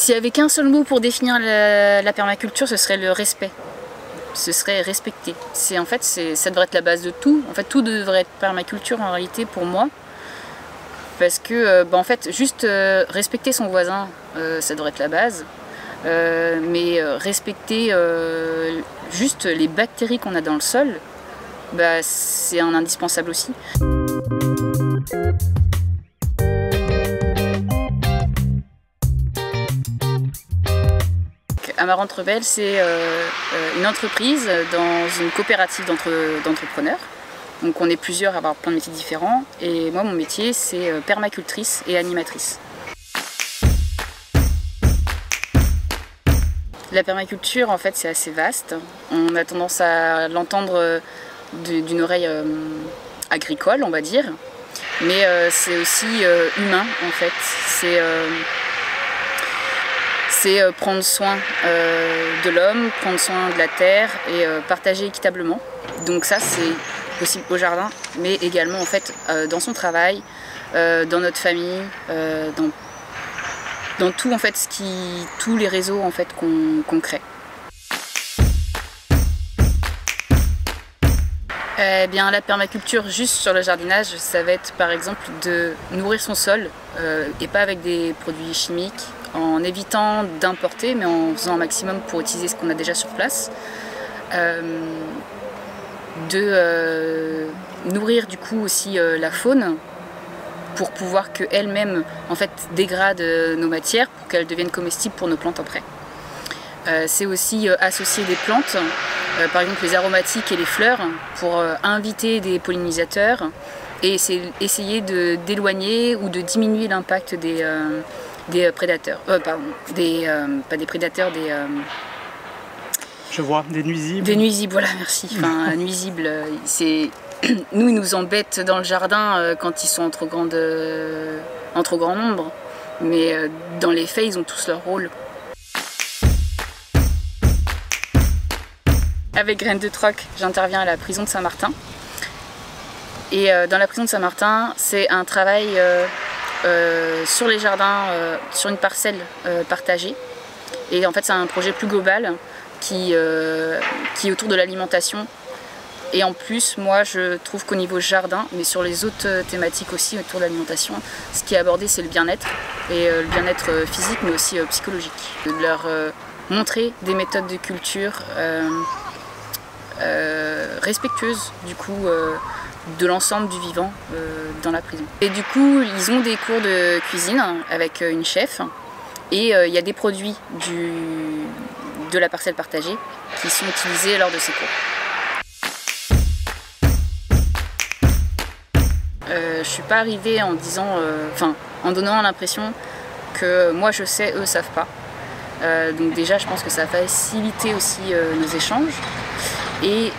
S'il n'y avait qu'un seul mot pour définir la permaculture, ce serait le respect. Ce serait respecter. En fait, ça devrait être la base de tout. En fait, tout devrait être permaculture en réalité pour moi. Parce que, en fait, juste respecter son voisin, ça devrait être la base. Mais respecter juste les bactéries qu'on a dans le sol, c'est un indispensable aussi. Amarante Rebelle, c'est une entreprise dans une coopérative d'entrepreneurs. Donc on est plusieurs à avoir plein de métiers différents. Et moi, mon métier, c'est permacultrice et animatrice. La permaculture, en fait, c'est assez vaste. On a tendance à l'entendre d'une oreille agricole, on va dire. Mais c'est aussi humain, en fait. C'est prendre soin de l'homme, prendre soin de la terre et partager équitablement. Donc ça, c'est possible au jardin, mais également en fait dans son travail, dans notre famille, dans tout en fait tous les réseaux en fait qu'on crée. Eh bien, la permaculture juste sur le jardinage, ça va être par exemple de nourrir son sol et pas avec des produits chimiques, en évitant d'importer, mais en faisant un maximum pour utiliser ce qu'on a déjà sur place. De nourrir du coup aussi la faune pour pouvoir qu'elle-même en fait dégrade nos matières pour qu'elles deviennent comestibles pour nos plantes après. C'est aussi associer des plantes, par exemple les aromatiques et les fleurs, pour inviter des pollinisateurs et essayer d'éloigner ou de diminuer l'impact des prédateurs, pas des prédateurs, je vois, des nuisibles. Des nuisibles, voilà, merci. Enfin, nuisibles, c'est... Nous, ils nous embêtent dans le jardin quand ils sont en trop grand nombre. Mais dans les faits, ils ont tous leur rôle. Avec Graines de Troc, j'interviens à la prison de Saint-Martin. Et dans la prison de Saint-Martin, c'est un travail sur les jardins, sur une parcelle partagée. Et en fait, c'est un projet plus global qui est autour de l'alimentation. Et en plus, moi, je trouve qu'au niveau jardin, mais sur les autres thématiques aussi autour de l'alimentation, ce qui est abordé, c'est le bien-être. Et le bien-être physique, mais aussi psychologique. De leur montrer des méthodes de culture respectueuses, du coup, de l'ensemble du vivant dans la prison. Et du coup, ils ont des cours de cuisine avec une chef. Et il y a des produits de la parcelle partagée qui sont utilisés lors de ces cours. Je suis pas arrivée en disant, en donnant l'impression que moi je sais, eux savent pas. Donc déjà, je pense que ça a facilité aussi nos échanges. Et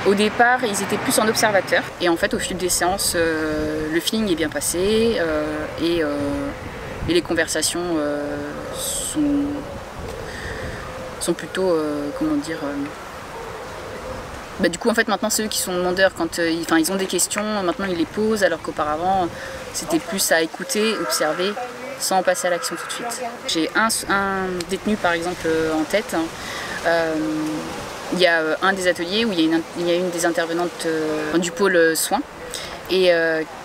au départ, ils étaient plus en observateur. Et en fait, au fil des séances, le feeling est bien passé et les conversations sont plutôt, comment dire... du coup, en fait, maintenant, c'est eux qui sont demandeurs. Quand ils ont des questions, maintenant, ils les posent, alors qu'auparavant, c'était plus à écouter, observer, sans passer à l'action tout de suite. J'ai un détenu, par exemple, en tête. Il y a un des ateliers où il y a une des intervenantes du pôle soins et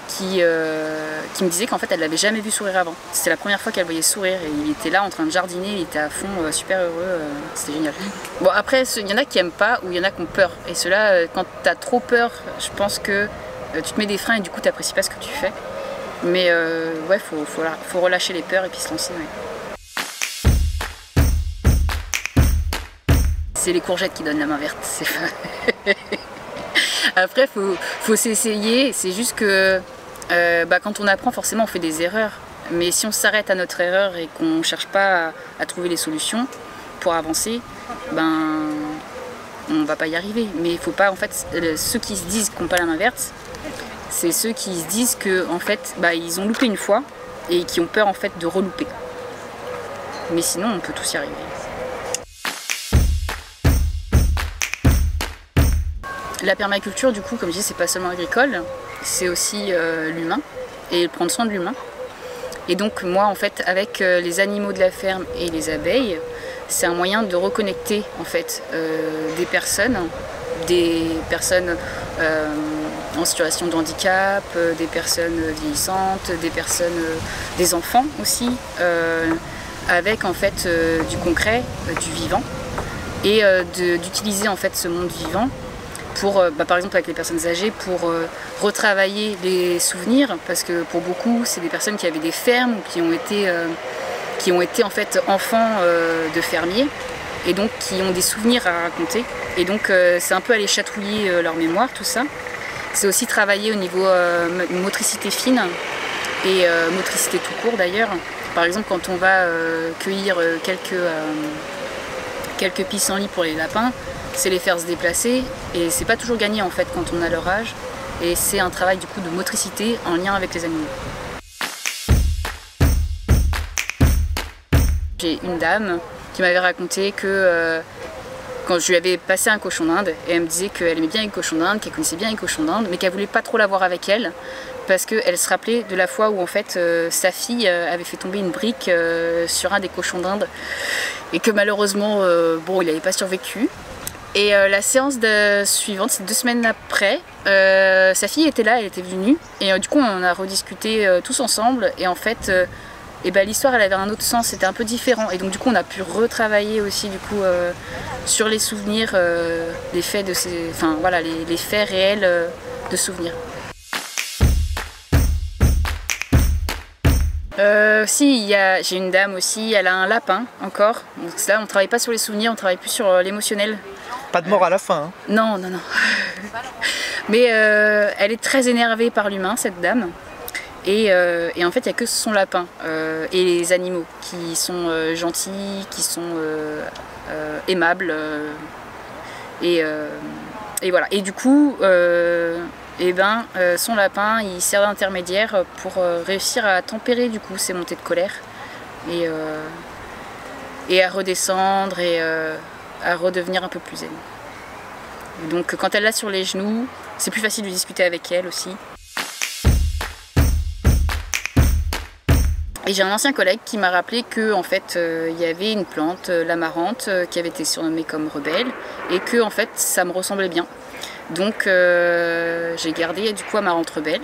qui me disait qu'en fait elle l'avait jamais vu sourire avant. C'était la première fois qu'elle voyait sourire et il était là en train de jardiner, il était à fond, super heureux, c'était génial. Bon, après, il y en a qui aiment pas ou il y en a qui ont peur. Et ceux-là, quand tu as trop peur, je pense que tu te mets des freins et du coup tu n'apprécies pas ce que tu fais. Mais ouais, faut relâcher les peurs et puis se lancer. Ouais. C'est les courgettes qui donnent la main verte. Après, faut s'essayer. C'est juste que quand on apprend, forcément, on fait des erreurs. Mais si on s'arrête à notre erreur et qu'on ne cherche pas à trouver les solutions pour avancer, on ne va pas y arriver. Mais il ne faut pas, en fait, ceux qui se disent qu'ils n'ont pas la main verte, c'est ceux qui se disent que, en fait, ils ont loupé une fois et qui ont peur, en fait, de relouper. Mais sinon, on peut tous y arriver. La permaculture, du coup, comme je dis, c'est pas seulement agricole, c'est aussi l'humain et prendre soin de l'humain. Et donc moi en fait avec les animaux de la ferme et les abeilles, c'est un moyen de reconnecter en fait des personnes en situation de handicap, des personnes vieillissantes, des enfants aussi, avec en fait du concret, du vivant, et d'utiliser en fait ce monde vivant pour, par exemple avec les personnes âgées, pour retravailler les souvenirs, parce que pour beaucoup c'est des personnes qui avaient des fermes, qui ont été en fait enfants de fermiers, et donc qui ont des souvenirs à raconter. Et donc c'est un peu aller chatouiller leur mémoire, tout ça. C'est aussi travailler au niveau motricité fine et motricité tout court d'ailleurs. Par exemple quand on va cueillir quelques pissenlits pour les lapins, c'est les faire se déplacer, et c'est pas toujours gagné en fait quand on a leur âge. Et c'est un travail du coup de motricité en lien avec les animaux. J'ai une dame qui m'avait raconté que quand je lui avais passé un cochon d'Inde, et elle me disait qu'elle aimait bien les cochons d'Inde, qu'elle connaissait bien les cochons d'Inde, mais qu'elle voulait pas trop l'avoir avec elle, parce qu'elle se rappelait de la fois où en fait sa fille avait fait tomber une brique sur un des cochons d'Inde, et que malheureusement bon, il n'avait pas survécu. Et la séance suivante, c'est 2 semaines après, sa fille était là, elle était venue, et du coup on a rediscuté tous ensemble, et en fait et ben, l'histoire elle avait un autre sens, c'était un peu différent, et donc du coup on a pu retravailler aussi du coup sur les souvenirs, les faits de ces, enfin voilà, les faits réels de souvenirs. Si, j'ai une dame aussi, elle a un lapin encore, donc là on travaille pas sur les souvenirs, on travaille plus sur l'émotionnel. Pas de mort à la fin, hein. Non, non, non. Mais elle est très énervée par l'humain, cette dame. Et en fait, il n'y a que son lapin et les animaux qui sont gentils, qui sont aimables. Et voilà. Et du coup, son lapin, il sert d'intermédiaire pour réussir à tempérer du coup ses montées de colère et à redescendre et à redevenir un peu plus zen. Et donc quand elle l'a sur les genoux, c'est plus facile de discuter avec elle aussi. Et j'ai un ancien collègue qui m'a rappelé que en fait il y avait une plante, l'amarante, qui avait été surnommée comme rebelle, et que en fait ça me ressemblait bien. Donc j'ai gardé du coup Amarante rebelle,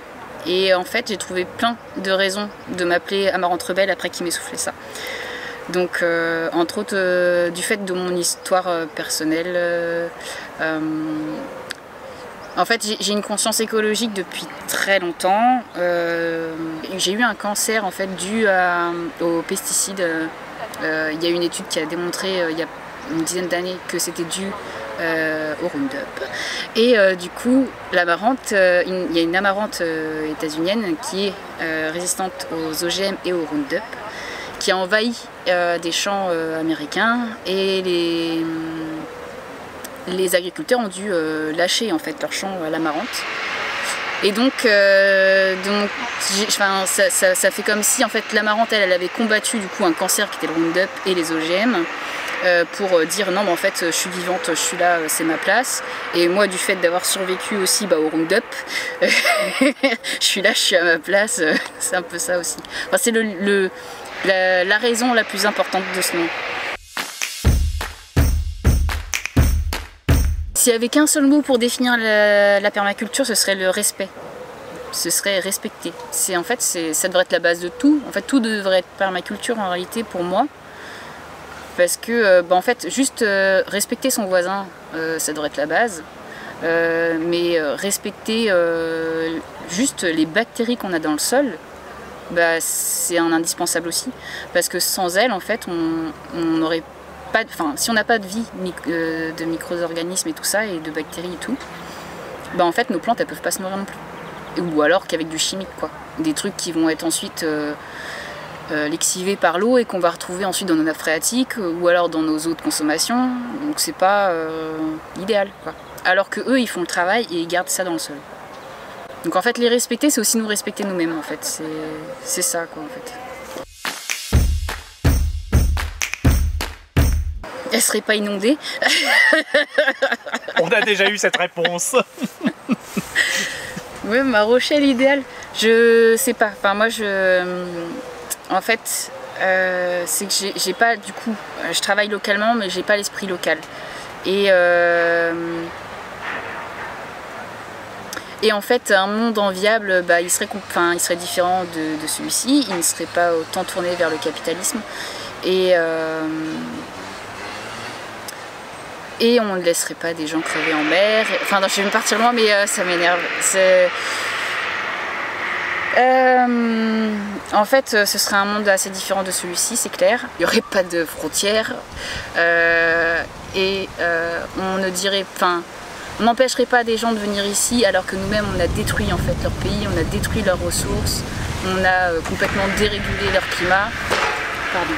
et en fait j'ai trouvé plein de raisons de m'appeler Amarante rebelle après qu'il m'ait soufflé ça. Donc entre autres du fait de mon histoire personnelle, en fait j'ai une conscience écologique depuis très longtemps. J'ai eu un cancer en fait dû aux pesticides. Il y a une étude qui a démontré il y a une dizaine d'années que c'était dû au Roundup. Et du coup l'amarante, il y a une amarante états-unienne qui est résistante aux OGM et au Roundup, qui a envahi des champs américains, et les agriculteurs ont dû lâcher en fait leurs champs à l'amarante. Et donc, ça fait comme si en fait l'amarante elle avait combattu du coup un cancer qui était le Roundup et les OGM, pour dire non mais en fait je suis vivante, je suis là, c'est ma place. Et moi du fait d'avoir survécu aussi au Roundup, je suis là, je suis à ma place, c'est un peu ça aussi. Enfin, c'est la raison la plus importante de ce nom. S'il n'y avait qu'un seul mot pour définir la permaculture, ce serait le respect. Ce serait respecter. En fait, ça devrait être la base de tout. En fait, tout devrait être permaculture en réalité pour moi. Parce que, en fait, juste respecter son voisin, ça devrait être la base. Mais respecter juste les bactéries qu'on a dans le sol, c'est un indispensable aussi. Parce que sans elles, en fait, on n'aurait pas, si on n'a pas de vie de micro-organismes et tout ça, et de bactéries et tout, en fait nos plantes elles peuvent pas se nourrir non plus. Ou alors qu'avec du chimique quoi. Des trucs qui vont être ensuite lexivés par l'eau et qu'on va retrouver ensuite dans nos nappes phréatiques ou alors dans nos eaux de consommation. Donc c'est pas idéal quoi. Alors que eux ils font le travail et ils gardent ça dans le sol. Donc en fait les respecter c'est aussi nous respecter nous-mêmes en fait. C'est ça quoi en fait. Elle serait pas inondée. On a déjà eu cette réponse. Oui, ma Rochelle idéale, je sais pas. Enfin, moi, En fait, c'est que j'ai pas, du coup, je travaille localement, mais j'ai pas l'esprit local. Et en fait, un monde enviable, il serait différent de celui-ci. Il ne serait pas autant tourné vers le capitalisme. Et on ne laisserait pas des gens crever en mer. Enfin, non, je vais me partir loin, mais ça m'énerve. En fait, ce serait un monde assez différent de celui-ci, c'est clair. Il n'y aurait pas de frontières. On ne dirait... On n'empêcherait pas des gens de venir ici alors que nous-mêmes on a détruit en fait leur pays, on a détruit leurs ressources, on a complètement dérégulé leur climat. Pardon.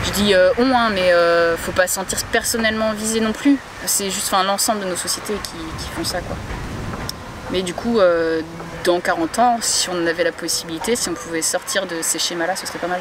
Je dis mais faut pas se sentir personnellement visé non plus. C'est juste l'ensemble de nos sociétés qui font ça, quoi. Mais du coup, dans 40 ans, si on avait la possibilité, si on pouvait sortir de ces schémas-là, ce serait pas mal.